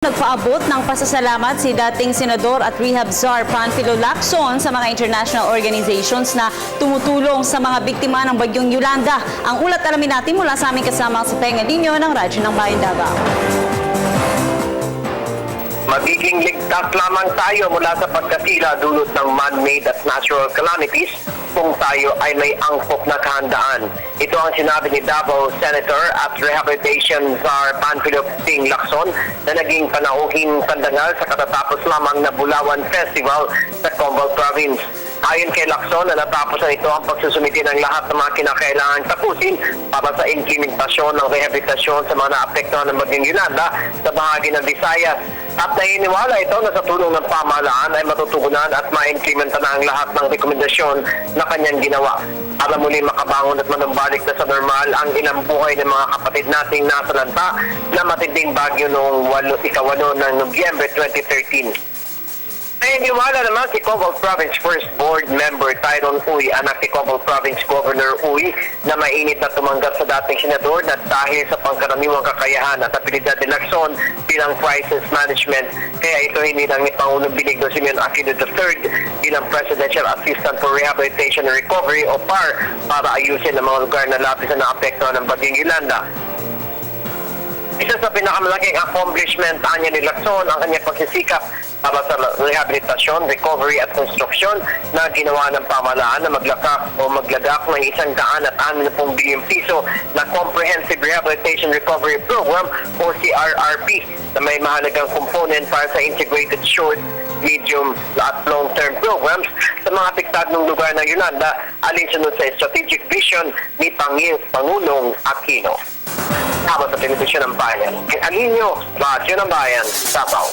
Nagpaabot ng pasasalamat si dating Senador at Rehab Czar Panfilo Lacson sa mga international organizations na tumutulong sa mga biktima ng Bagyong Yolanda. Ang ulat alamin natin mula sa aming kasama sa Pengalinyo ng Radyo ng Bayan Davao. Magiging ligtas lamang tayo mula sa pagkasira dulot ng man-made at natural calamities kung tayo ay may angkop na kahandaan. Ito ang sinabi ni Davao Senator at Rehabilitation Czar Panfilo Lacson na naging panauhing sandangal sa katatapos lamang na Bulawan Festival sa Combal Province. Ayon kay Lacson na natapos na ito ang pagsusumiti ng lahat ng mga kinakailangang tapusin para sa implementasyon ng rehabilitasyon sa mga naapektuhan ng Bagyong Yolanda sa bahagi ng Visayas. At naniniwala ito na sa tulong ng pamahalaan ay matutugunan at ma-implementa na ang lahat ng rekomendasyon na kanyang ginawa para muli makabangon at manumbalik na sa normal ang ilang buhay ng mga kapatid nating nasalanta na matinding bagyo noong 8 ng Nobyembre 2013. Naniniwala naman si Combal Province First Board Member Tyrone Uy, anak ni Combal Province Governor Uy, na mainit na tumanggap sa dating senador na dahil sa pangkaraniwang kakayahan at abilidad ni Lacson bilang crisis management. Kaya ito hindi lang ni Pangulong Benigno Simeon Aquino III bilang Presidential Assistant for Rehabilitation and Recovery o PAR para ayusin ang mga lugar na labis na naapektuhan ng Bagyong Yolanda. Isa sa pinakamalaking accomplishment anya ni Lacson ang kanyang pagsisikap para sa rehabilitasyon, recovery at construction na ginawa ng pamahalaan na maglagak ng 160 bilyong piso na Comprehensive Rehabilitation Recovery Program o CRRP na may mahalagang component para sa integrated short, medium at long-term programs sa mga apektadong lugar ng Yolanda alinsunod sa strategic vision ni Pangulong Aquino. Tama sa Telebisyon ng Bayan. Alinyo, Radyo ng Bayan, Davao.